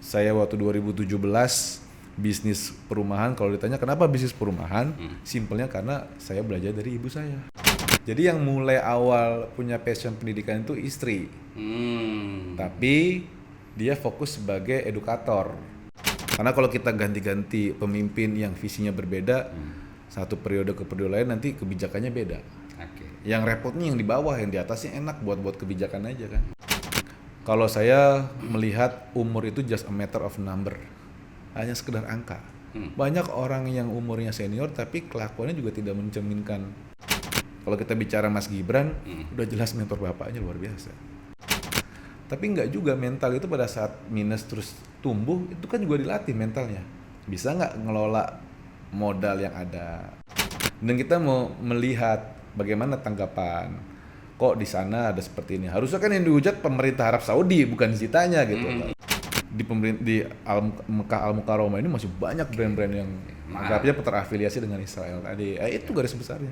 Saya waktu 2017 bisnis perumahan. Kalau ditanya kenapa bisnis perumahan, simpelnya karena saya belajar dari ibu saya. Jadi yang mulai awal punya passion pendidikan itu istri. Tapi dia fokus sebagai edukator. Karena kalau kita ganti-ganti pemimpin yang visinya berbeda, satu periode ke periode lain nanti kebijakannya beda. Yang repotnya yang di bawah, yang di atasnya enak buat kebijakan aja kan. Kalau saya melihat umur itu just a matter of number, hanya sekedar angka. Banyak orang yang umurnya senior tapi kelakuannya juga tidak mencerminkan. Kalau kita bicara Mas Gibran, udah jelas mentor bapaknya luar biasa. Tapi enggak juga, mental itu pada saat minus terus tumbuh, itu kan juga dilatih mentalnya. Bisa nggak ngelola modal yang ada. Dan kita mau melihat bagaimana tanggapan. Kok di sana ada seperti ini? Harusnya kan yang dihujat pemerintah Arab Saudi, bukan Zitanya gitu. Di Mekah Al-Mukarramah ini masih banyak brand-brand yang anggapnya terafiliasi dengan Israel tadi. Itu garis besarnya.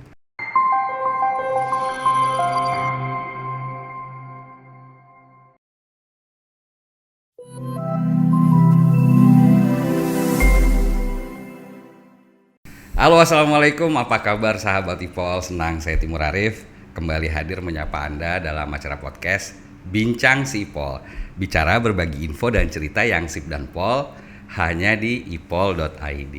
Halo, assalamualaikum. Apa kabar sahabat Ipol? Senang saya Timur Arif kembali hadir menyapa Anda dalam acara podcast Bincang si Ipol. Bicara berbagi info dan cerita yang sip dan pol hanya di ipol.id.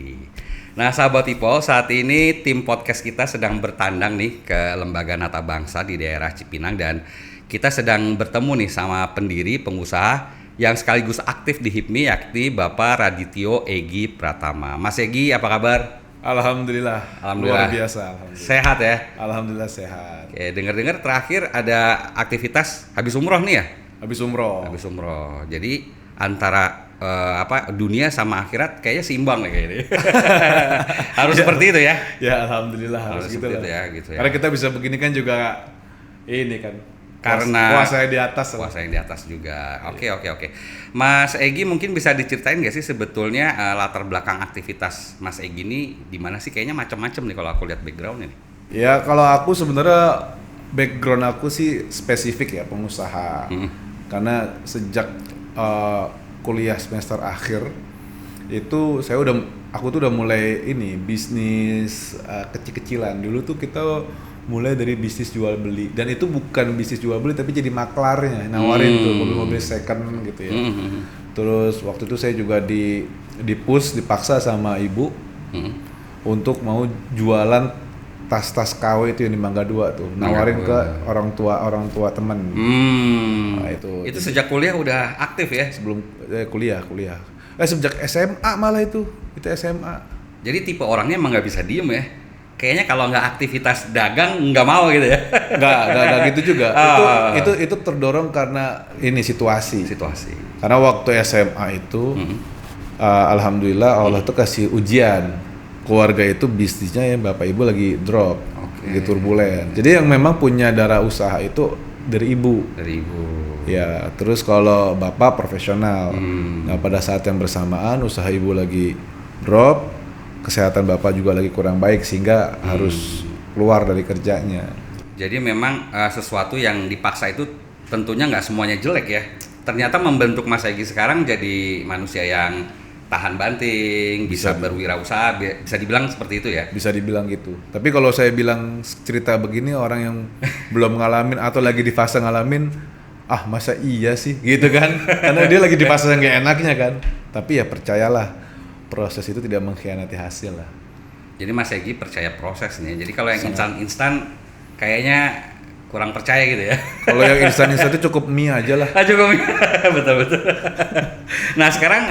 Nah sahabat Ipol, saat ini tim podcast kita sedang bertandang nih ke Lembaga Nata Bangsa di daerah Cipinang, dan kita sedang bertemu nih sama pendiri pengusaha yang sekaligus aktif di HIPMI, yakni Bapak Radityo Egi Pratama. Mas Egi, apa kabar? Alhamdulillah. Luar biasa. Alhamdulillah. Sehat ya? Alhamdulillah sehat. Oke, dengar-dengar terakhir ada aktivitas habis umroh nih ya? Habis umroh. Jadi antara dunia sama akhirat kayaknya seimbang nih kayaknya. Harus seperti itu ya? Ya alhamdulillah harus gitu lah. Gitu ya. Karena kita bisa begini kan juga ini kan. Karena puasa yang di atas juga. Oke. Mas Egi mungkin bisa diceritain nggak sih sebetulnya latar belakang aktivitas Mas Egi ini di mana sih? Kayaknya macam-macam nih kalau aku lihat backgroundnya nih. Ya kalau aku sebenarnya background aku sih spesifik ya, pengusaha. Karena sejak kuliah semester akhir itu aku tuh udah mulai ini bisnis kecil-kecilan. Dulu tuh kita mulai dari bisnis jual beli, dan itu bukan bisnis jual beli tapi jadi maklarnya, nawarin tuh mobil-mobil second gitu ya. Terus waktu itu saya juga dipaksa sama ibu untuk mau jualan tas-tas KW itu yang di Mangga 2 tuh, nawarin ke orang tua teman. Nah, itu sejak kuliah udah aktif ya? Sebelum kuliah. Sejak SMA malah itu SMA. Jadi tipe orangnya emang nggak bisa diem ya? Kayaknya kalau nggak aktivitas dagang nggak mau gitu ya? Nggak gitu juga. Itu terdorong karena ini situasi. Karena waktu SMA itu, alhamdulillah Allah tuh kasih ujian. Keluarga itu bisnisnya ya bapak ibu lagi drop, lagi turbulen. Jadi yang memang punya darah usaha itu dari ibu. Ya, terus kalau bapak profesional. Nah pada saat yang bersamaan usaha ibu lagi drop, kesehatan bapak juga lagi kurang baik sehingga harus keluar dari kerjanya. Jadi memang sesuatu yang dipaksa itu tentunya nggak semuanya jelek ya. Ternyata membentuk Mas Egi sekarang jadi manusia yang tahan banting, bisa berwirausaha, bisa dibilang seperti itu ya? Bisa dibilang gitu. Tapi kalau saya bilang cerita begini, orang yang belum ngalamin atau lagi di fase ngalamin, masa iya sih gitu kan? Karena dia lagi di fase yang gak enaknya kan. Tapi ya percayalah, proses itu tidak mengkhianati hasil lah. Jadi Mas Egi percaya proses nih. Jadi kalau yang instan kayaknya kurang percaya gitu ya. Kalau yang instan itu cukup mie aja lah. Cukup mie. Betul. Nah sekarang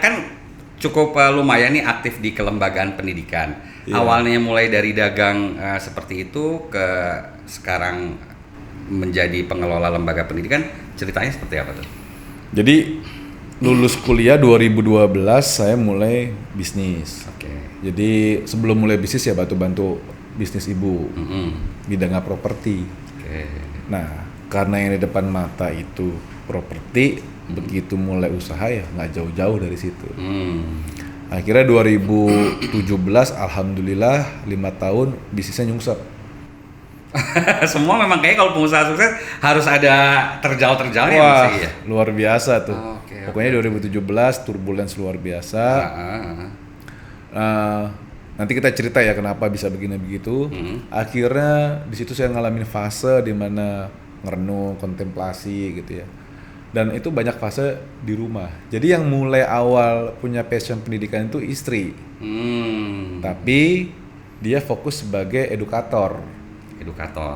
kan cukup lumayan nih aktif di kelembagaan pendidikan. Iya. Awalnya mulai dari dagang seperti itu ke sekarang menjadi pengelola lembaga pendidikan. Ceritanya seperti apa tuh? Jadi lulus kuliah 2012 saya mulai bisnis. Jadi sebelum mulai bisnis ya bantu bisnis ibu, bidangnya properti. Nah karena yang di depan mata itu properti, begitu mulai usaha ya nggak jauh-jauh dari situ. Akhirnya 2017 alhamdulillah 5 tahun bisnisnya nyungsep. Semua memang kayak kalau pengusaha sukses harus ada terjal-terjalnya sih ya. Luar biasa tuh. Pokoknya 2017 turbulence luar biasa. Nanti kita cerita ya kenapa bisa begini begitu. Akhirnya di situ saya ngalamin fase di mana ngerenung, kontemplasi gitu ya. Dan itu banyak fase di rumah. Jadi yang mulai awal punya passion pendidikan itu istri. Tapi dia fokus sebagai edukator.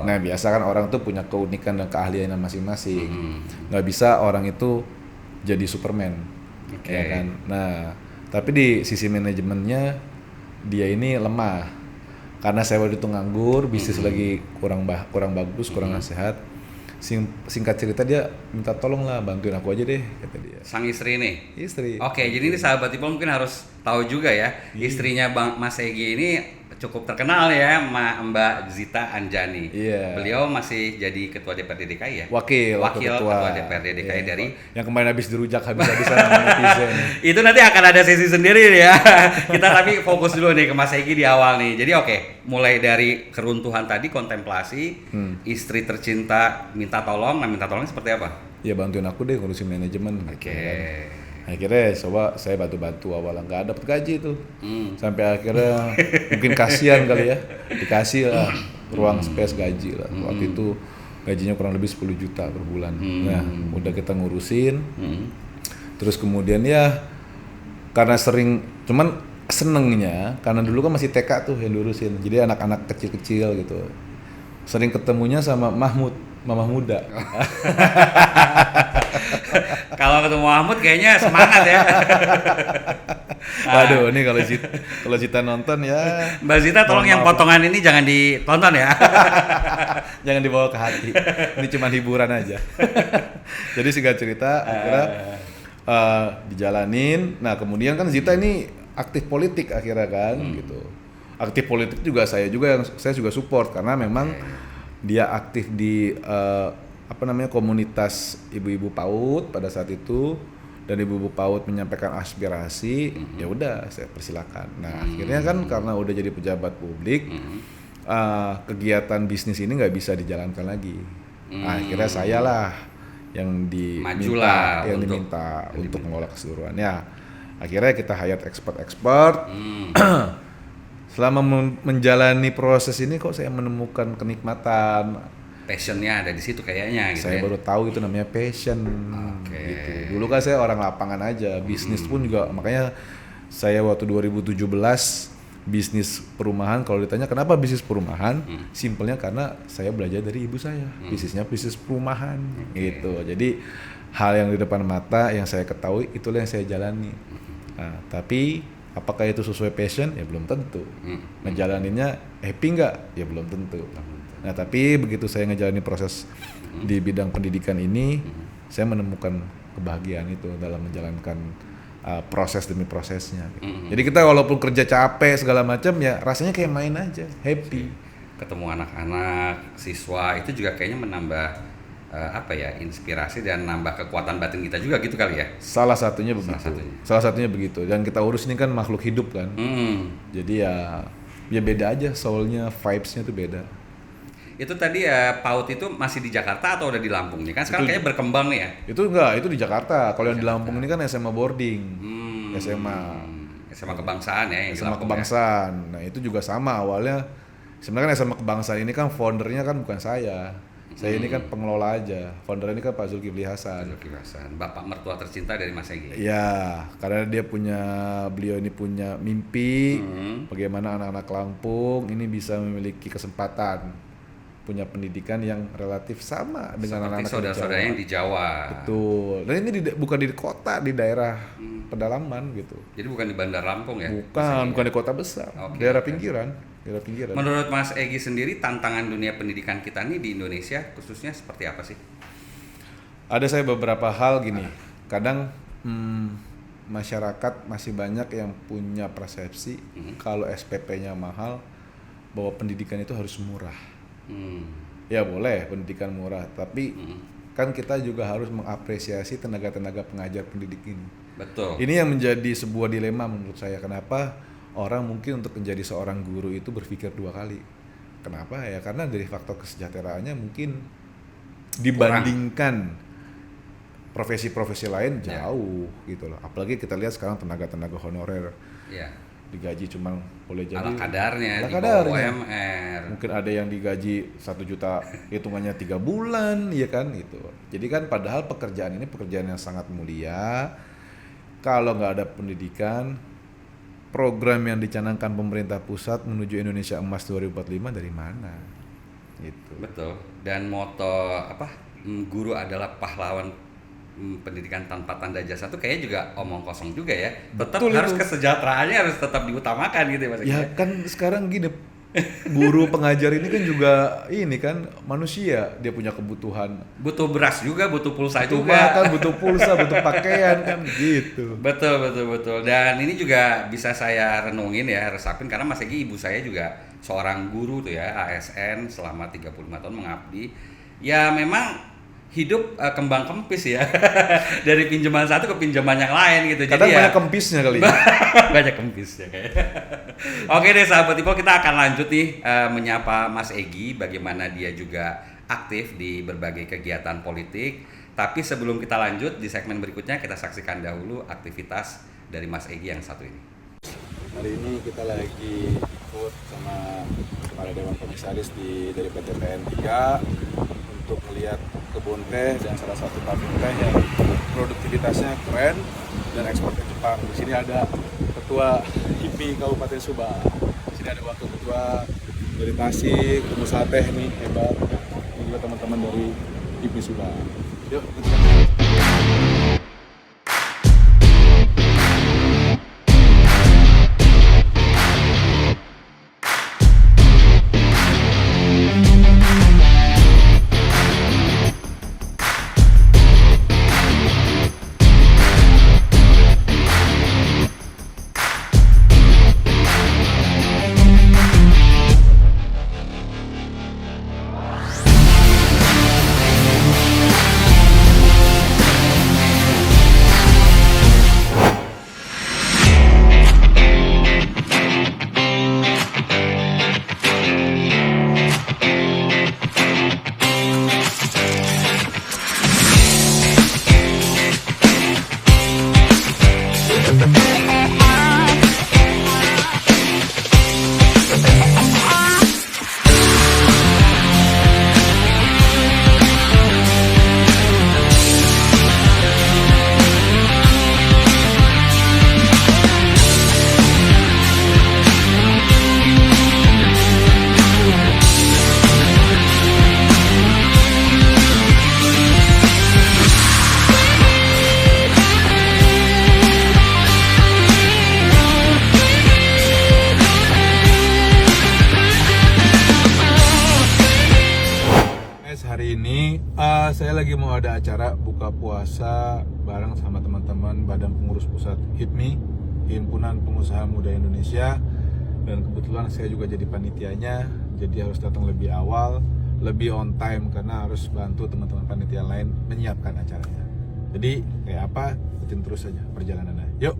Nah biasa kan orang tuh punya keunikan dan keahlian masing-masing. Nggak bisa orang itu jadi Superman. Ya kan? Nah tapi di sisi manajemennya dia ini lemah. Karena saya waktu itu nganggur, bisnis lagi kurang bagus, kurang sehat. Singkat cerita dia minta tolong lah bantuin aku aja deh, kata dia. Sang istri nih? Istri. Oke, jadi ini sahabat Ipol mungkin harus tahu juga ya, istrinya Bang Mas Egy ini cukup terkenal ya, Mbak Zita Anjani. Iya. Beliau masih jadi ketua DPRD DKI ya? Wakil ketua DPRD DKI dari yang kemarin habis dirujak habis-habisan sama netizen. Itu nanti akan ada sesi sendiri ya. Kita tapi fokus dulu nih ke Mas Egy di awal nih. Jadi oke, mulai dari keruntuhan tadi, kontemplasi, istri tercinta minta tolong. Nah minta tolong seperti apa? Ya bantuin aku deh ngurusin manajemen. Oke. Akhirnya coba saya bantu-bantu awalnya nggak dapet gaji tuh. Sampai akhirnya mungkin kasihan kali ya, dikasih lah ruang space gaji lah. Waktu itu gajinya kurang lebih 10 juta per bulan. Nah udah kita ngurusin. Terus kemudian ya karena sering, cuman senengnya karena dulu kan masih TK tuh yang diurusin, jadi anak-anak kecil-kecil gitu. Sering ketemunya sama Mamah muda. Kalau ketemu Mahmud kayaknya semangat ya. Waduh, ini kalau Zita nonton ya. Mbak Zita tolong yang potongan ini jangan ditonton ya. Jangan dibawa ke hati. Ini cuma hiburan aja. Jadi singkat cerita akhirnya dijalanin. Nah kemudian kan Zita ini aktif politik akhirnya kan gitu. Aktif politik juga saya juga support karena memang dia aktif di komunitas ibu-ibu PAUD pada saat itu, dan ibu-ibu PAUD menyampaikan aspirasi, ya udah saya persilakan. Nah akhirnya kan karena udah jadi pejabat publik, kegiatan bisnis ini nggak bisa dijalankan lagi. Akhirnya saya lah yang diminta untuk mengelola keseluruhan. Ya akhirnya kita hire expert. Selama menjalani proses ini kok saya menemukan kenikmatan. Passionnya ada di situ kayaknya gitu. Saya baru tahu itu namanya passion. Gitu. Dulu kan saya orang lapangan aja, bisnis pun juga, makanya saya waktu 2017 bisnis perumahan, kalau ditanya kenapa bisnis perumahan, simpelnya karena saya belajar dari ibu saya, bisnisnya bisnis perumahan gitu. Jadi hal yang di depan mata yang saya ketahui itulah yang saya jalani. Nah, tapi apakah itu sesuai passion? Ya belum tentu. Ngejalaninnya happy nggak? Ya belum tentu. Nah tapi begitu saya ngejalani proses di bidang pendidikan ini, saya menemukan kebahagiaan itu dalam menjalankan proses demi prosesnya. Jadi kita walaupun kerja capek segala macam ya rasanya kayak main aja, happy. Ketemu anak-anak, siswa itu juga kayaknya menambah inspirasi dan nambah kekuatan batin kita juga gitu kali ya. Salah satunya begitu. Dan kita urus ini kan makhluk hidup kan. Jadi ya beda aja soulnya, vibes-nya tuh beda. Itu tadi PAUD itu masih di Jakarta atau udah di Lampung nih? Kan sekarang kayaknya berkembang nih ya. Itu enggak, itu di Jakarta. Kalau yang di Lampung ini kan SMA boarding. SMA kebangsaan ya yang SMA kebangsaan. Nah, itu juga sama awalnya. Sebenarnya kan SMA kebangsaan ini kan foundernya kan bukan saya. Saya ini kan pengelola aja. Founder ini kan Pak Zulkifli Hasan. Bapak mertua tercinta dari Mas Egy. Ya, karena beliau ini punya mimpi bagaimana anak-anak Lampung ini bisa memiliki kesempatan punya pendidikan yang relatif sama dengan anak-anak saudara-saudara yang di Jawa. Betul. Dan ini bukan di kota, di daerah pedalaman gitu. Jadi bukan di Bandar Lampung ya? Bukan di kota besar. Daerah pinggiran. Menurut Mas Egy sendiri tantangan dunia pendidikan kita nih di Indonesia khususnya seperti apa sih? Ada saya beberapa hal gini. Kadang masyarakat masih banyak yang punya persepsi kalau SPP-nya mahal, bahwa pendidikan itu harus murah. Ya boleh pendidikan murah, tapi kan kita juga harus mengapresiasi tenaga-tenaga pengajar pendidik ini. Betul. Ini yang menjadi sebuah dilema menurut saya. Kenapa orang mungkin untuk menjadi seorang guru itu berpikir 2 kali? Kenapa? Ya karena dari faktor kesejahteraannya mungkin dibandingkan profesi-profesi lain jauh gitu loh. Apalagi kita lihat sekarang tenaga-tenaga honorer Iya. digaji cuma boleh jadi Ala kadarnya ala di bawah kadarnya. UMR. Mungkin ada yang digaji 1 juta hitungannya 3 bulan, ya kan gitu. Jadi kan padahal pekerjaan ini pekerjaan yang sangat mulia. Kalau nggak ada pendidikan, program yang dicanangkan pemerintah pusat menuju Indonesia Emas 2045 dari mana? Gitu. Betul. Dan moto guru adalah pahlawan pendidikan tanpa tanda jasa tuh kayaknya juga omong kosong juga ya. Tetap Betul harus itu. kesejahteraannya harus tetap diutamakan gitu ya Mas. Ya kan sekarang gini, guru pengajar ini kan juga ini kan manusia, dia punya kebutuhan. Butuh beras juga, butuh pulsa Butuh juga. makan, butuh pulsa, butuh pakaian kan gitu. Betul. Dan ini juga bisa saya renungin ya, resapin karena Mas Egi ibu saya juga seorang guru tuh ya, ASN selama 35 tahun mengabdi. Ya memang hidup kembang kempis ya. Dari pinjaman satu ke pinjaman yang lain gitu. Kadang Jadi banyak kempisnya kali ya. banyak kempisnya kayaknya. Oke deh sahabat Ipol, kita akan lanjut nih menyapa Mas Egi, bagaimana dia juga aktif di berbagai kegiatan politik. Tapi sebelum kita lanjut di segmen berikutnya, kita saksikan dahulu aktivitas dari Mas Egi yang satu ini. Hari ini kita lagi ikut sama kepala Dewan Komisaris dari PT PN 3 untuk melihat kebun teh dan salah satu pabrik teh yang produktivitasnya keren dan ekspor ke Jepang. Di sini ada Ketua HIPMI Kabupaten Subang. Di sini ada Wakil Ketua dari Tasik, pengusaha teh nih hebat. Ini juga teman-teman dari HIPMI Subang. Yuk, kita lihat. Hari ini saya lagi mau ada acara buka puasa bareng sama teman-teman Badan Pengurus Pusat HIPMI, Himpunan Pengusaha Muda Indonesia, dan kebetulan saya juga jadi panitianya, jadi harus datang lebih awal, lebih on time karena harus bantu teman-teman panitia lain menyiapkan acaranya. Jadi kayak apa, ikutin terus saja perjalanannya. Yuk!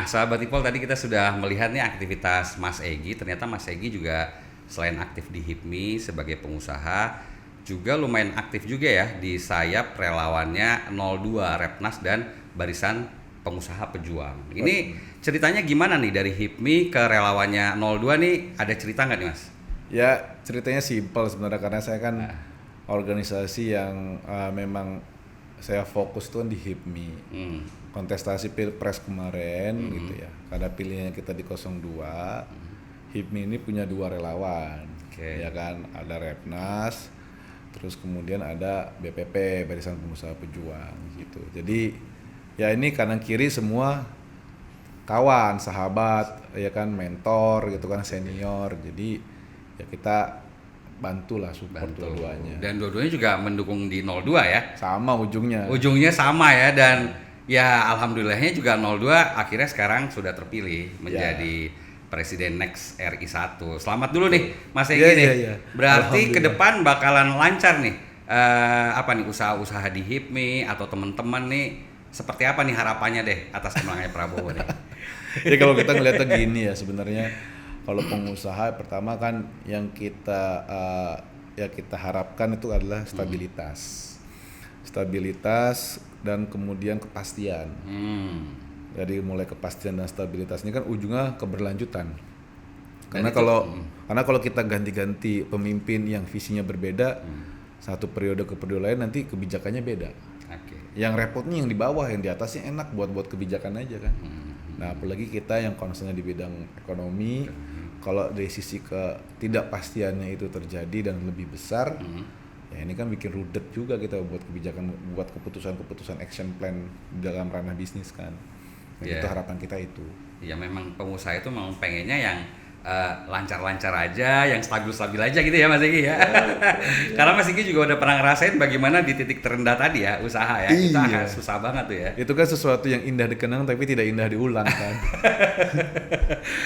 Sahabat Ipol, tadi kita sudah melihat nih aktivitas Mas Egi. Ternyata Mas Egi juga selain aktif di HIPMI sebagai pengusaha, juga lumayan aktif juga ya di sayap relawannya 02 Repnas dan Barisan Pengusaha Pejuang. Ini ceritanya gimana nih dari HIPMI ke relawannya 02 nih, ada cerita nggak nih Mas? Ya ceritanya simpel sebenarnya, karena saya kan organisasi yang memang saya fokus tuh di HIPMI. Kontestasi Pilpres kemarin gitu ya. Karena pilihannya kita di 02, HIPMI ini punya 2 relawan. Ya kan, ada Repnas, terus kemudian ada BPP, Barisan Pengusaha Pejuang gitu. Jadi ya ini kanan kiri semua kawan, sahabat, ya kan, mentor gitu kan, senior. Jadi ya kita bantulah support dua-duanya. Dan dua-duanya juga mendukung di 02 ya. Sama ujungnya. Ujungnya sama ya, dan ya alhamdulillahnya juga 02 akhirnya sekarang sudah terpilih menjadi Presiden Next RI 1. Selamat dulu nih Mas Egy nih. Iya. Berarti ke depan bakalan lancar nih. Apa nih usaha-usaha di HIPMI atau teman-teman nih, seperti apa nih harapannya deh atas kemenangannya Prabowo nih? Ya kalau kita ngeliatnya gini ya, sebenarnya kalau pengusaha pertama kan yang kita harapkan itu adalah stabilitas dan kemudian kepastian. Jadi mulai kepastian dan stabilitas ini kan ujungnya keberlanjutan. Karena kalau kita ganti-ganti pemimpin yang visinya berbeda, satu periode ke periode lain nanti kebijakannya beda. Yang repotnya yang di bawah, yang di atasnya enak buat kebijakan aja kan. Nah apalagi kita yang concernnya di bidang ekonomi, kalau dari sisi ketidakpastiannya itu terjadi dan lebih besar, ya ini kan bikin rudet juga kita buat kebijakan, buat keputusan action plan dalam ranah bisnis kan. Nah, itu harapan kita itu. Ya memang pengusaha itu memang pengennya yang lancar-lancar aja, yang stabil-stabil aja gitu ya Mas Egy ya. Karena Mas Egy juga udah pernah ngerasain bagaimana di titik terendah tadi ya usaha ya. Itu agak susah banget tuh ya. Itu kan sesuatu yang indah dikenang tapi tidak indah diulang kan.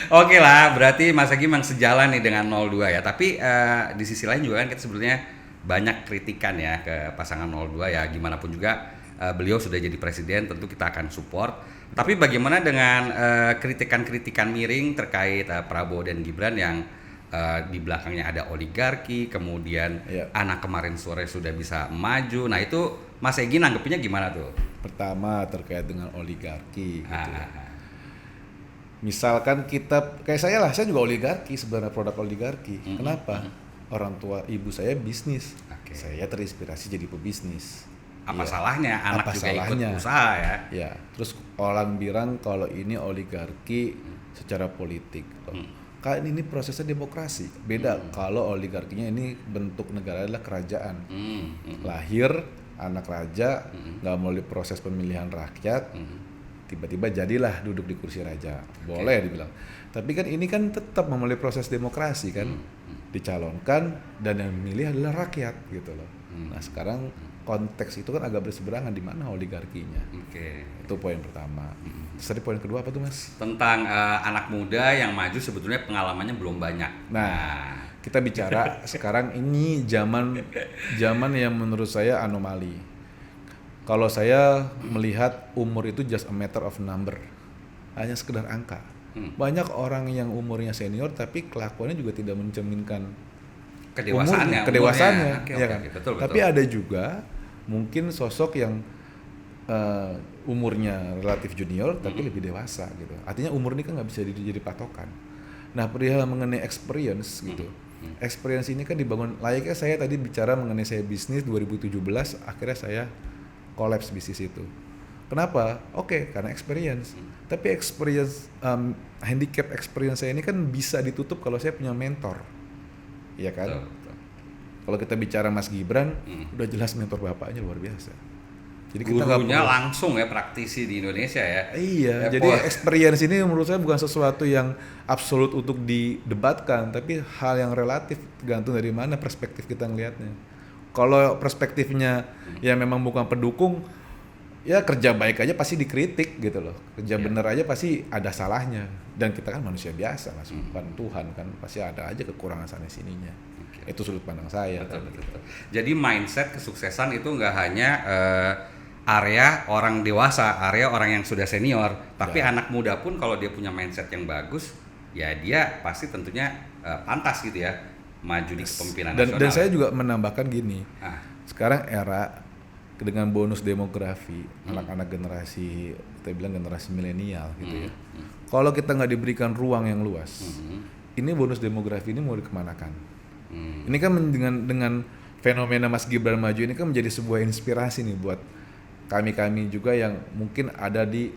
Oke lah, berarti Mas Egy memang sejalan nih dengan 02 ya. Tapi di sisi lain juga kan kita sebetulnya banyak kritikan ya ke pasangan 02 ya. Gimana pun juga beliau sudah jadi presiden, tentu kita akan support. Tapi bagaimana dengan kritikan-kritikan miring terkait Prabowo dan Gibran yang di belakangnya ada oligarki, kemudian anak kemarin sore sudah bisa maju. Nah itu Mas Egy nanggepinnya gimana tuh? Pertama terkait dengan oligarki gitu ya. Misalkan kita, kayak saya juga oligarki, sebenarnya produk oligarki. Kenapa? Orang tua ibu saya bisnis, saya terinspirasi jadi pebisnis. Apa salahnya anak juga ikut usaha ya? Ya, terus orang bilang kalau ini oligarki secara politik. Kan ini prosesnya demokrasi. Beda kalau oligarkinya ini bentuk negara adalah kerajaan. Lahir anak raja, nggak melalui proses pemilihan rakyat, tiba-tiba jadilah duduk di kursi raja. Boleh dibilang. Tapi kan ini kan tetap melalui proses demokrasi kan. Dicalonkan dan yang memilih adalah rakyat gitu loh. Nah sekarang konteks itu kan agak berseberangan, di mana oligarkinya. Itu poin pertama. Terus tadi poin kedua apa tuh Mas? Tentang anak muda yang maju sebetulnya pengalamannya belum banyak. Nah kita bicara sekarang ini zaman yang menurut saya anomali. Kalau saya melihat umur itu just a matter of number, hanya sekedar angka. Banyak orang yang umurnya senior tapi kelakuannya juga tidak mencerminkan kedewasaannya, ya kan? Betul. Tapi ada juga mungkin sosok yang umurnya relatif junior tapi lebih dewasa gitu. Artinya umur ini kan nggak bisa jadi patokan. Nah perihal mengenai experience gitu. Experience ini kan dibangun, layaknya saya tadi bicara mengenai saya bisnis 2017, akhirnya saya kolaps bisnis itu. Kenapa? Karena experience. Tapi experience, handicap experience saya ini kan bisa ditutup kalau saya punya mentor. Iya kan? Betul. Kalau kita bicara Mas Gibran, udah jelas mentor bapaknya luar biasa. Jadi kita gurunya langsung ya, praktisi di Indonesia ya. Iya, jadi experience ini menurut saya bukan sesuatu yang absolut untuk didebatkan, tapi hal yang relatif, tergantung dari mana perspektif kita ngelihatnya. Kalau perspektifnya ya memang bukan pendukung, ya kerja baik aja pasti dikritik gitu loh. Kerja bener aja pasti ada salahnya. Dan kita kan manusia biasa, Mas, bukan Tuhan kan, pasti ada aja kekurangan sana sininya. Itu sudut pandang saya. Betul. Jadi mindset kesuksesan itu nggak hanya area orang dewasa, area orang yang sudah senior, tapi anak muda pun kalau dia punya mindset yang bagus, ya dia pasti tentunya pantas gitu ya maju di kepemimpinan nasional. Dan saya juga menambahkan gini, sekarang era dengan bonus demografi, anak-anak generasi, kita bilang generasi milenial gitu ya. Kalau kita nggak diberikan ruang yang luas, ini bonus demografi ini mau dikemanakan? Ini kan dengan fenomena Mas Gibran maju ini kan menjadi sebuah inspirasi nih buat kami juga yang mungkin ada di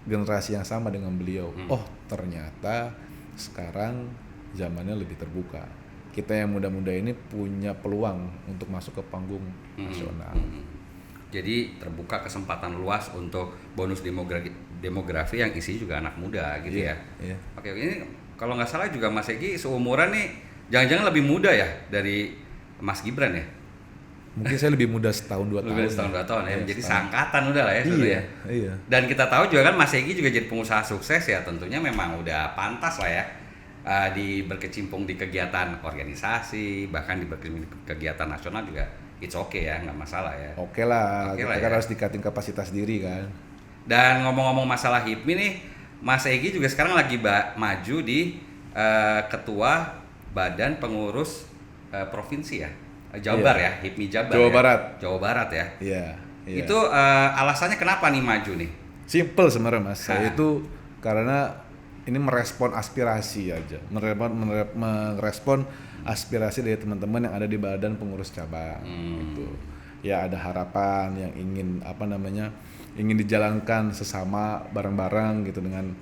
generasi yang sama dengan beliau. Oh ternyata sekarang zamannya lebih terbuka. Kita yang muda-muda ini punya peluang untuk masuk ke panggung nasional. Jadi terbuka kesempatan luas untuk bonus demografi yang isinya juga anak muda gitu ya. Oke, ini kalau nggak salah juga Mas Egy seumuran nih Jangan-jangan lebih muda ya dari Mas Gibran ya? Mungkin saya lebih muda setahun 2 tahun. Lebih dari setahun 2 tahun ya. Iya, Jadi setahun. seangkatan udah lah ya sebenarnya. Iya. Dan kita tahu juga kan Mas Egi juga jadi pengusaha sukses ya, tentunya memang udah pantas lah ya berkecimpung di kegiatan organisasi, bahkan di kegiatan nasional juga it's okay ya, nggak masalah ya. Oke lah, Oke kita lah kan ya. harus dikatin kapasitas diri kan. Dan ngomong-ngomong masalah HIPMI nih, Mas Egi juga sekarang lagi maju di ketua Badan Pengurus Provinsi ya, Jabar ya, HIPMI Jabar. Jawa ya? Barat. Jawa Barat ya. Iya. Itu alasannya kenapa nih maju nih? Simple sebenarnya Mas. Saya itu karena ini merespon aspirasi aja, merespon aspirasi dari teman-teman yang ada di badan pengurus cabang. Gitu. Ya ada harapan yang ingin dijalankan sesama bareng-bareng gitu dengan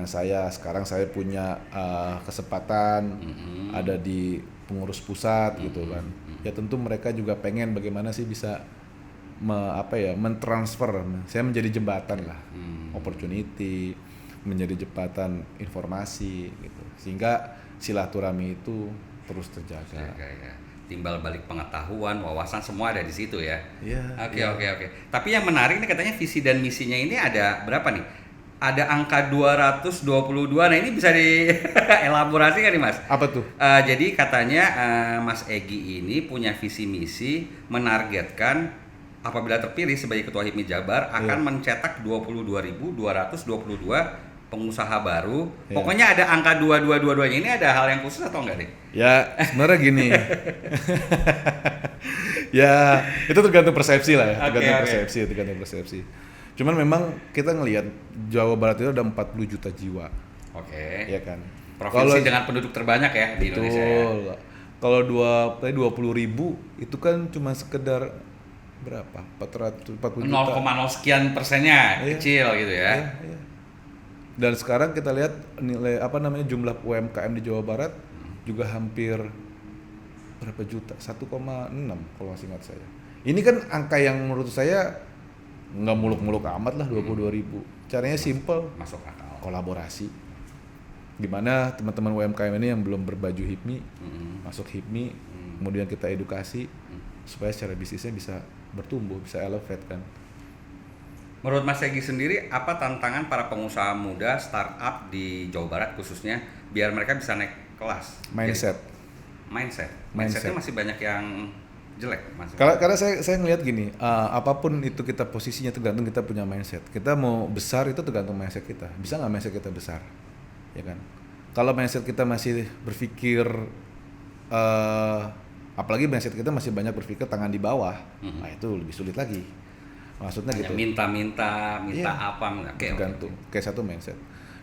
saya. Sekarang saya punya kesempatan ada di pengurus pusat gitu kan. Ya tentu mereka juga pengen bagaimana sih bisa mentransfer. Saya menjadi jembatan lah, opportunity, menjadi jembatan informasi gitu, sehingga silaturahmi itu terus terjaga. Ya. Timbal balik pengetahuan, wawasan semua ada di situ ya. Iya. Oke. Tapi yang menarik nih katanya visi dan misinya ini ada berapa nih? Ada angka 222. Nah, ini bisa dielaborasi kan nih, Mas? Apa tuh? Jadi katanya Mas Egi ini punya visi misi menargetkan apabila terpilih sebagai ketua HIPMI Jabar akan mencetak 22.222 pengusaha baru. Pokoknya ada angka 2222-nya ini ada hal yang khusus atau enggak nih? Ya, sebenarnya gini. Ya, itu tergantung persepsi lah ya, tergantung persepsi. Cuman memang kita ngelihat Jawa Barat itu ada 40 juta jiwa. Oke. Ya kan? Provinsi dengan penduduk terbanyak ya di Indonesia ya. Kalau 20.000 itu kan cuma sekedar berapa? 440 juta. 0,0 sekian persennya kecil gitu ya. Iya. Dan sekarang kita lihat nilai jumlah UMKM di Jawa Barat juga hampir berapa juta? 1,6 kalau masih ingat saya. Ini kan angka yang menurut saya nggak muluk-muluk amat lah, 22.000. Caranya simple, Masuk akal. kolaborasi. Gimana teman-teman UMKM ini yang belum berbaju HIPMI masuk HIPMI, kemudian kita edukasi supaya secara bisnisnya bisa bertumbuh, bisa elevate kan. Menurut Mas Egi sendiri, apa tantangan para pengusaha muda startup di Jawa Barat khususnya biar mereka bisa naik kelas? Mindset. Mindsetnya masih banyak yang jelek, Mas. Karena saya ngelihat gini, apapun itu kita posisinya tergantung kita punya mindset. Kita mau besar itu tergantung mindset kita. Bisa nggak mindset kita besar, ya kan? Kalau mindset kita masih berpikir, apalagi mindset kita masih banyak berpikir tangan di bawah, nah itu lebih sulit lagi. Maksudnya hanya gitu. minta apa? Tergantung. Kayak satu mindset.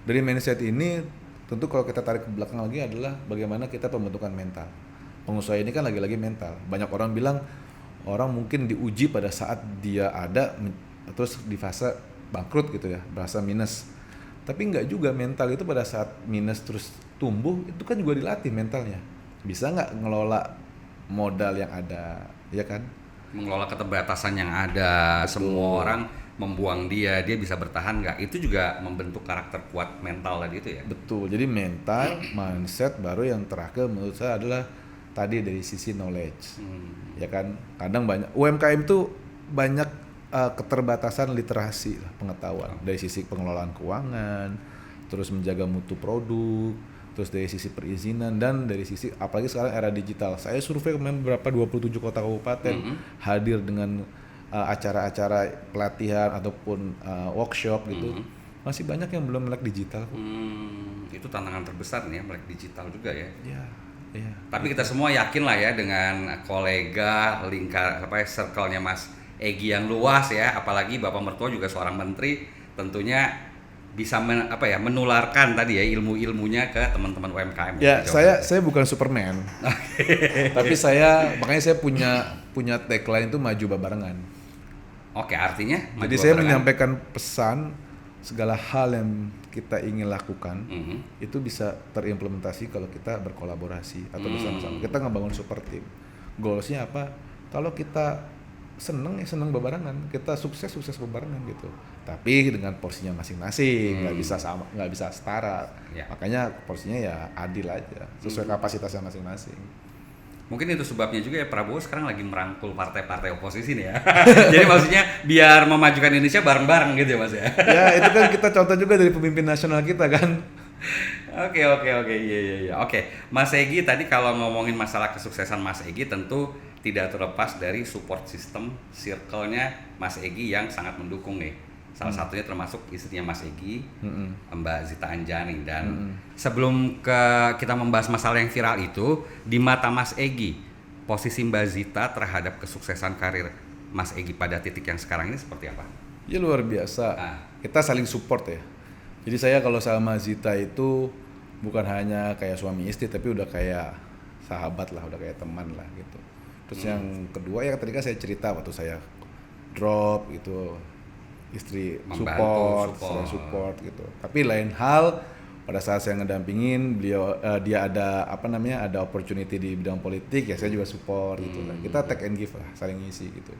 Dari mindset ini tentu kalau kita tarik ke belakang lagi adalah bagaimana kita pembentukan mental. Pengusaha ini kan lagi-lagi mental. Banyak orang bilang orang mungkin diuji pada saat dia ada terus di fase bangkrut gitu ya, bahasa minus. Tapi enggak juga, mental itu pada saat minus terus tumbuh itu kan juga dilatih mentalnya. Bisa nggak ngelola modal yang ada, ya kan? Mengelola keterbatasan yang ada. Betul. Semua orang membuang dia bisa bertahan nggak? Itu juga membentuk karakter kuat mental tadi itu ya? Betul, jadi mental, mindset, baru yang terakhir menurut saya adalah tadi dari sisi knowledge. Ya kan, kadang banyak UMKM itu banyak keterbatasan literasi lah, pengetahuan dari sisi pengelolaan keuangan, terus menjaga mutu produk, terus dari sisi perizinan, dan dari sisi apalagi sekarang era digital. Saya survei kemarin beberapa 27 kota kabupaten hadir dengan acara-acara pelatihan ataupun workshop gitu. Masih banyak yang belum melek digital. Itu tantangan terbesar nih ya, melek digital juga ya. Iya. Tapi kita semua yakin lah ya dengan kolega, circle-nya Mas Egi yang luas ya, apalagi Bapak Mertua juga seorang menteri, tentunya bisa menularkan tadi ya ilmu-ilmunya ke teman-teman UMKM. Ya, saya bukan Superman. Tapi makanya saya punya tagline itu maju babarengan. Oke, artinya jadi saya menyampaikan pesan segala hal yang kita ingin lakukan itu bisa terimplementasi kalau kita berkolaborasi atau bersama-sama. Kita ngebangun super team. Goalsnya apa? Kalau kita seneng bebarengan, kita sukses bebarengan gitu, tapi dengan porsinya masing-masing, nggak bisa sama, nggak bisa setara. Ya. Makanya porsinya ya adil aja, sesuai kapasitasnya masing-masing. Mungkin itu sebabnya juga ya Prabowo sekarang lagi merangkul partai-partai oposisi nih ya. Jadi maksudnya biar memajukan Indonesia bareng-bareng gitu ya Mas ya. Ya itu kan kita contoh juga dari pemimpin nasional kita kan. Oke, iya. Oke, Mas Egi tadi kalau ngomongin masalah kesuksesan Mas Egi tentu tidak terlepas dari support system circle-nya Mas Egi yang sangat mendukung nih. Salah satunya termasuk istrinya Mas Egi, Mbak Zita Anjani. Dan sebelum kita membahas masalah yang viral itu, di mata Mas Egi, posisi Mbak Zita terhadap kesuksesan karir Mas Egi pada titik yang sekarang ini seperti apa? Ya luar biasa. Kita saling support ya. Jadi saya kalau sama Zita itu bukan hanya kayak suami istri, tapi udah kayak sahabat lah, udah kayak teman lah gitu. Terus yang kedua ya tadi kan saya cerita waktu saya drop gitu, istri support gitu. Tapi lain hal pada saat saya ngedampingin beliau, dia ada ada opportunity di bidang politik ya saya juga support gitu lah. Kita take and give lah, saling ngisi gitu.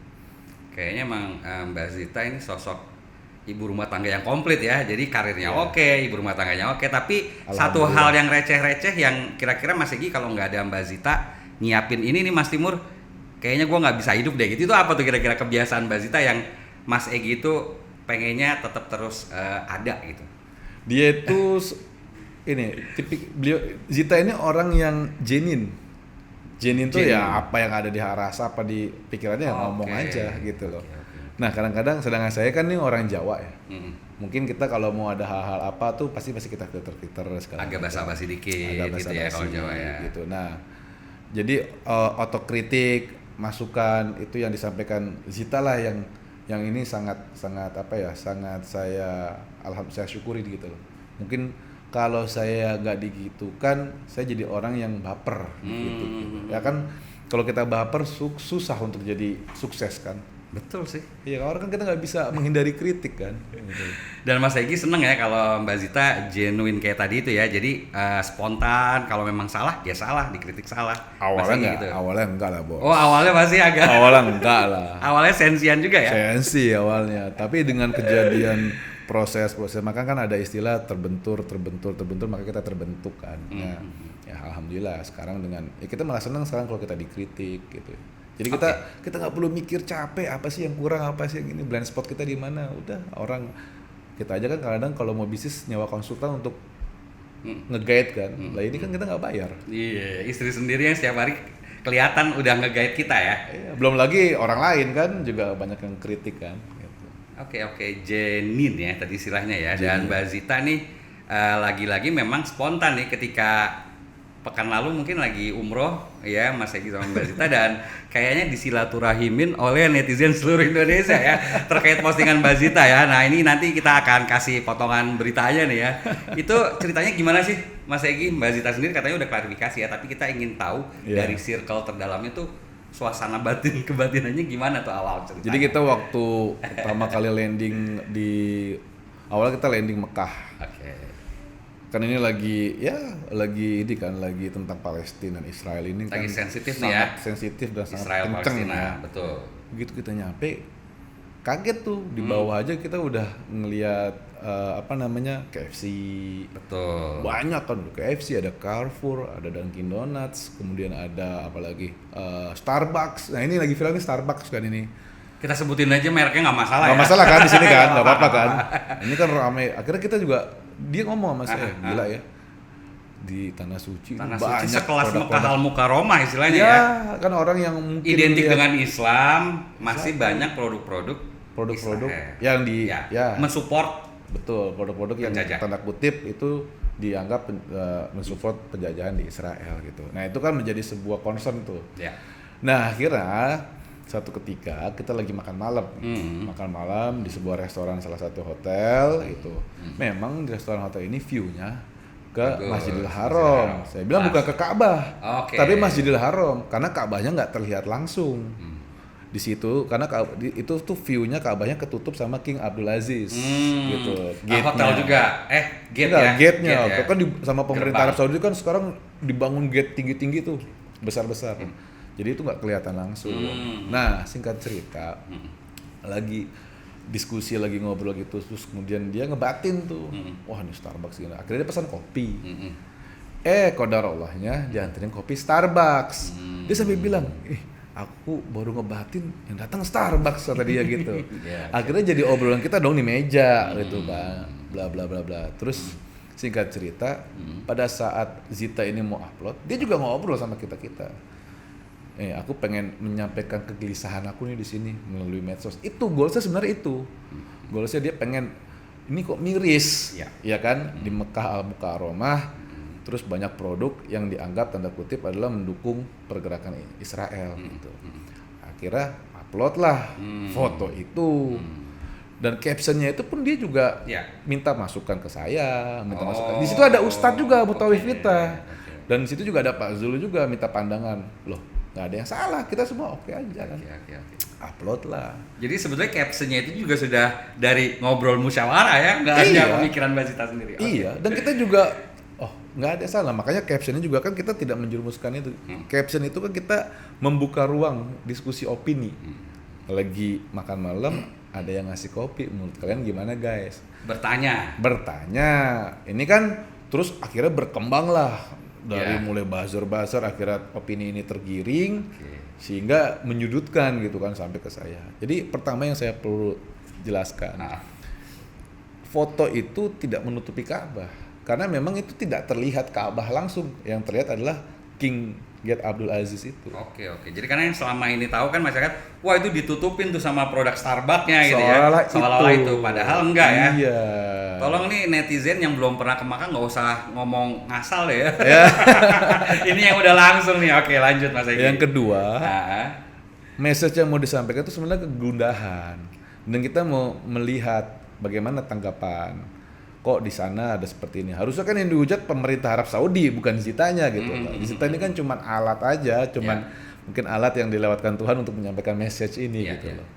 Kayaknya emang Mbak Zita ini sosok ibu rumah tangga yang komplit ya. Jadi karirnya oke, ibu rumah tangganya oke, tapi satu hal yang receh-receh yang kira-kira Mas Egi kalau nggak ada Mbak Zita nyiapin ini nih Mas Timur, kayaknya gue nggak bisa hidup deh gitu. Itu apa tuh kira-kira kebiasaan Mbak Zita yang Mas Egi itu pengennya tetap terus ada gitu? Dia itu Zita ini orang yang genuine tuh ya apa yang ada di rasa apa di pikirannya ya ngomong aja gitu loh. Nah kadang-kadang sedangkan saya kan nih orang Jawa ya. Mungkin kita kalau mau ada hal-hal apa tuh pasti kita filter sekarang. Agak basa-basi dikit gitu ya kalau Jawa ya. Gitu. Nah jadi otokritik, masukan itu yang disampaikan Zita lah yang ini sangat saya syukuri gitu loh. Mungkin kalau saya nggak digitukan, saya jadi orang yang baper gitu. Ya kan kalau kita baper susah untuk jadi sukses kan. Betul sih. Iya, orang kan kita nggak bisa menghindari kritik kan. Gitu. Dan Mas Egi seneng ya kalau Mbak Zita genuine kayak tadi itu ya. Jadi spontan, kalau memang salah ya salah, dikritik salah. Awalnya enggak lah, Bos. Oh, awalnya pasti agak. Awalnya enggak lah. Awalnya sensian juga ya? Sensi awalnya, tapi dengan kejadian proses maka kan ada istilah terbentur maka kita terbentuk kan. Ya alhamdulillah sekarang dengan kita malah senang sekarang kalau kita dikritik gitu. Jadi kita nggak perlu mikir capek apa sih yang kurang, apa sih yang ini, blind spot kita di mana. Udah orang kita aja kan kadang kalau mau bisnis nyewa konsultan untuk nge-guide kan. Lah ini kan kita nggak bayar. Iya, istri sendiri yang setiap hari kelihatan udah nge-guide kita ya. Iya, belum lagi orang lain kan juga banyak yang kritik kan. Gitu. Oke, genuine ya tadi istilahnya ya. Dan Mbak Zita nih lagi-lagi memang spontan nih ketika pekan lalu mungkin lagi umroh ya Mas Egi sama Mbak Zita dan kayaknya disilaturahimin oleh netizen seluruh Indonesia ya terkait postingan Mbak Zita ya. Nah ini nanti kita akan kasih potongan beritanya nih ya. Itu ceritanya gimana sih Mas Egi? Mbak Zita sendiri katanya udah klarifikasi ya, tapi kita ingin tahu dari circle terdalamnya tuh suasana kebatinannya gimana tuh awal ceritanya. Jadi kita waktu pertama kali landing awalnya kita landing Mekah. Oke. Kan ini lagi tentang Palestina dan Israel ini lagi kan sensitif sangat nih ya. sensitif dan sangat Israel kenceng Palestina, ya. betul. Begitu kita nyampe kaget tuh di bawah aja kita udah ngelihat KFC. Betul. Banyak kan KFC, ada Carrefour, ada Dunkin Donuts, kemudian ada apalagi Starbucks. Nah ini lagi viral nih Starbucks kan ini. Kita sebutin aja mereknya nggak masalah Nggak ya. masalah kan di sini kan, nggak apa-apa kan. Ini kan ramai. Akhirnya kita juga dia ngomong sama saya, gila ya. Di Tanah Suci banyak sekelas produk-produk. Mekah al-Mukarramah istilahnya ya. Ya. Kan orang yang mungkin identik dengan Islam, masih banyak produk-produk yang mensupport betul produk-produk yang penjajah. tanda kutip itu dianggap mensupport penjajahan di Israel gitu. Nah, itu kan menjadi sebuah concern tuh. Ya. Nah, akhirnya satu ketika kita lagi makan malam di sebuah restoran salah satu hotel gitu. Memang di restoran hotel ini view-nya ke Masjidil Haram. Saya bilang bukan ke Ka'bah, tapi Masjidil Haram karena Ka'bahnya nggak terlihat langsung di situ karena itu tuh view-nya Ka'bahnya ketutup sama King Abdul Aziz gitu. Hotel juga, gate-nya. Kan sama pemerintah Arab Saudi kan sekarang dibangun gate tinggi-tinggi tuh besar-besar. Jadi itu nggak kelihatan langsung. Nah, singkat cerita, lagi diskusi, lagi ngobrol gitu, terus kemudian dia ngebatin tuh, wah ini Starbucks gini. Akhirnya dia pesan kopi. Qadarallahnya dianterin kopi Starbucks. Dia sampai bilang, aku baru ngebatin yang datang Starbucks kata dia gitu. Akhirnya jadi obrolan kita dong di meja gitu Pak, bla bla bla bla. Terus singkat cerita, pada saat Zita ini mau upload, dia juga ngobrol sama kita. Aku pengen menyampaikan kegelisahan aku nih di sini melalui medsos. Itu goalsnya sebenarnya itu. Goalsnya dia pengen ini kok miris, ya kan di Mekah Al-Mukarramah. Terus banyak produk yang dianggap tanda kutip adalah mendukung pergerakan Israel gitu. Akhirnya upload lah foto itu. Dan captionnya itu pun dia juga minta masukan ke saya, minta masukan. Di situ ada Ustadz juga, Mutawif kita. Dan di situ juga ada Pak Zul juga minta pandangan. Loh, nggak ada yang salah, kita semua oke aja kan. Upload lah. Jadi sebetulnya captionnya itu juga sudah dari ngobrol musyawarah ya, nggak hanya pemikiran Mbak Zita sendiri. Iya, dan kita juga nggak ada salah, makanya captionnya juga kan kita tidak menjerumuskan itu. Caption itu kan kita membuka ruang diskusi opini. Lagi makan malam ada yang ngasih kopi, menurut kalian gimana guys? Bertanya. Ini kan terus akhirnya berkembang lah dari mulai buzzer akhirnya opini ini tergiring sehingga menyudutkan gitu kan sampai ke saya. Jadi pertama yang saya perlu jelaskan, foto itu tidak menutupi Ka'bah. Karena memang itu tidak terlihat Ka'bah langsung, yang terlihat adalah King Get Abdul Aziz itu. Oke. Jadi karena yang selama ini tahu kan masyarakat, wah itu ditutupin tuh sama produk Starbucks-nya gitu Seolah-olah itu. Padahal enggak ya. Iya. Tolong nih netizen yang belum pernah ke Makkah nggak usah ngomong ngasal ya. Ini yang udah langsung nih. Oke, lanjut Mas Egy. Yang kedua, message yang mau disampaikan itu sebenarnya kegundahan. Dan kita mau melihat bagaimana tanggapan. Kok di sana ada seperti ini? Harusnya kan yang dihujat pemerintah Arab Saudi, bukan Zitanya gitu. Zita ini kan cuman alat aja, mungkin alat yang dilewatkan Tuhan untuk menyampaikan message ini gitu loh.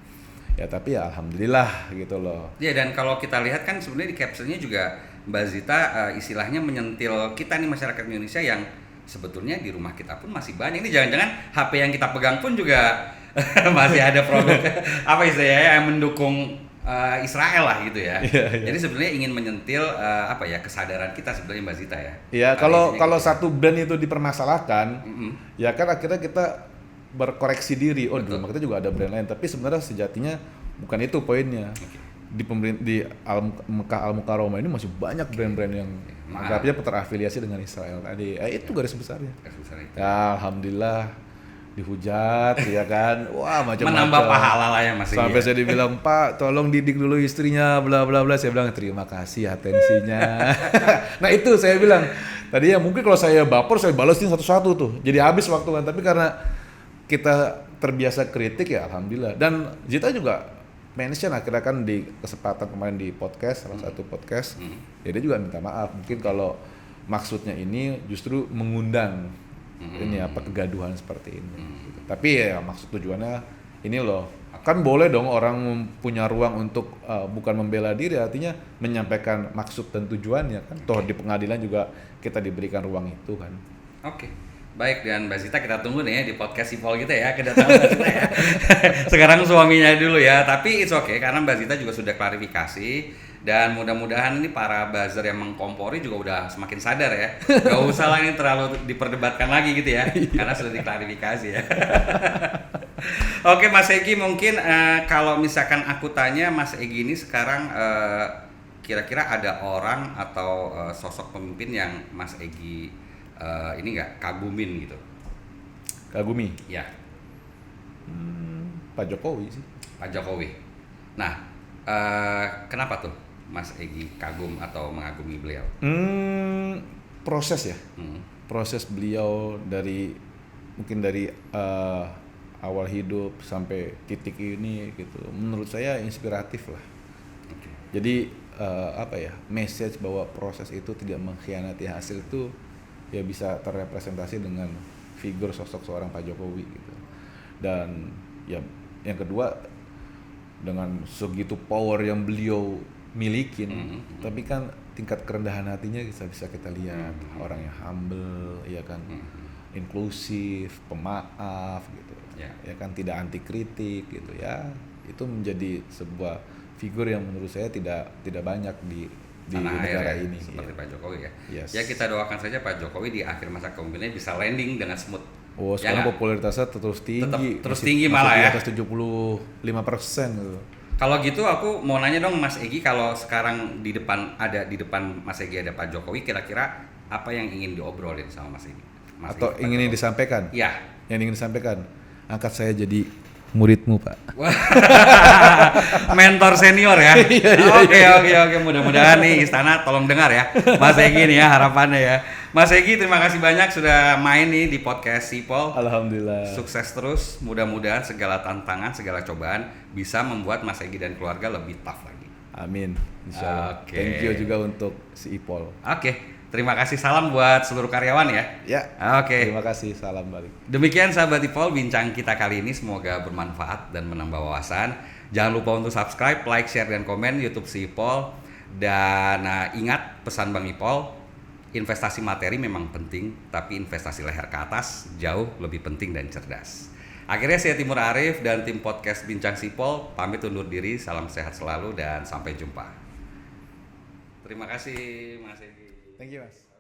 Ya tapi ya alhamdulillah gitu loh. Ya dan kalau kita lihat kan sebenarnya di captionnya juga Mbak Zita istilahnya menyentil kita nih masyarakat Indonesia yang sebetulnya di rumah kita pun masih banyak. Ini jangan-jangan HP yang kita pegang pun juga masih ada produk apa istilahnya yang mendukung Israel lah gitu ya. Jadi sebenarnya ingin menyentil kesadaran kita sebenarnya Mbak Zita ya. Iya, kalau satu brand itu dipermasalahkan, ya kan akhirnya kita berkoreksi diri. Oh, di rumah kita juga ada brand lain, tapi sebenarnya sejatinya bukan itu poinnya. Di Mekah Al-Mukarramah ini masih banyak brand-brand yang anggapnya terafiliasi dengan Israel tadi. Itu garis besarnya. Ya, alhamdulillah dihujat ya kan, wah macam-macam, menambah pahala lah ya Mas. Sampai saya dibilang, Pak tolong didik dulu istrinya bla bla bla. Saya bilang terima kasih atensinya. Nah itu saya bilang tadi ya, mungkin kalau saya baper saya balesin satu-satu tuh jadi habis waktu kan, tapi karena kita terbiasa kritik ya alhamdulillah. Dan Zita juga mention akhirnya kan di kesempatan kemarin di podcast, salah satu podcast, ya dia juga minta maaf mungkin kalau maksudnya ini justru mengundang kegaduhan seperti ini. Tapi ya maksud tujuannya ini loh, kan boleh dong orang punya ruang untuk bukan membela diri, artinya menyampaikan maksud dan tujuannya kan. Toh di pengadilan juga kita diberikan ruang itu kan. Oke. Baik, dan Mbak Zita kita tunggu nih ya di podcast Sipol kita ya, kedatangan Mbak Zita ya. Sekarang suaminya dulu ya, tapi it's okay karena Mbak Zita juga sudah klarifikasi. Dan mudah-mudahan ini para buzzer yang mengkompori juga udah semakin sadar ya. Gak usah lah ini terlalu diperdebatkan lagi gitu ya, karena sudah diklarifikasi ya. Oke Mas Egy, mungkin kalau misalkan aku tanya Mas Egy ini sekarang kira-kira ada orang atau sosok pemimpin yang Mas Egy ini nggak kagumin gitu? Kagumi? Ya. Pak Jokowi sih. Pak Jokowi. Nah, kenapa tuh Mas Egy kagum atau mengagumi beliau? Proses ya. Proses beliau mungkin dari awal hidup sampai titik ini gitu. Menurut saya inspiratif lah. Jadi message bahwa proses itu tidak mengkhianati hasil itu ya bisa terrepresentasi dengan figur sosok seorang Pak Jokowi gitu. Dan ya yang kedua, dengan segitu power yang beliau milikin, tapi kan tingkat kerendahan hatinya bisa kita lihat. Orang yang humble ya kan, inklusif, pemaaf gitu. Ya kan, tidak anti kritik gitu ya. Itu menjadi sebuah figur yang menurut saya tidak banyak di negara ini. Seperti Pak Jokowi ya. Yes. Ya kita doakan saja Pak Jokowi di akhir masa kepemimpinannya bisa landing dengan smooth. Oh, sekarang popularitasnya terus tinggi. Terus tinggi malah ya. Di atas 75% gitu. Kalau gitu aku mau nanya dong Mas Egy, kalau sekarang di depan Mas Egy ada Pak Jokowi, kira-kira apa yang ingin diobrolin sama Mas Egy? Atau ingin disampaikan? Iya. Yang ingin disampaikan, angkat saya jadi muridmu, Pak. Mentor senior ya. Oke. Mudah-mudahan nih Istana tolong dengar ya, Mas Egy nih ya, harapannya ya. Mas Egy, terima kasih banyak sudah main nih di podcast Sipol. Alhamdulillah. Sukses terus. Mudah-mudahan segala tantangan, segala cobaan bisa membuat Mas Egy dan keluarga lebih tough lagi. Amin. Insyaallah. Thank you juga untuk si Ipol. Oke. Terima kasih, salam buat seluruh karyawan ya. Ya. Oke. Terima kasih, salam balik. Demikian sahabat Ipol, bincang kita kali ini semoga bermanfaat dan menambah wawasan. Jangan lupa untuk subscribe, like, share, dan komen YouTube si Ipol. Dan ingat pesan Bang Ipol, investasi materi memang penting, tapi investasi leher ke atas jauh lebih penting dan cerdas. Akhirnya saya Timur Arif dan tim podcast Bincang Sipol pamit undur diri, salam sehat selalu dan sampai jumpa. Terima kasih Mas Egy. Thank you, Mas.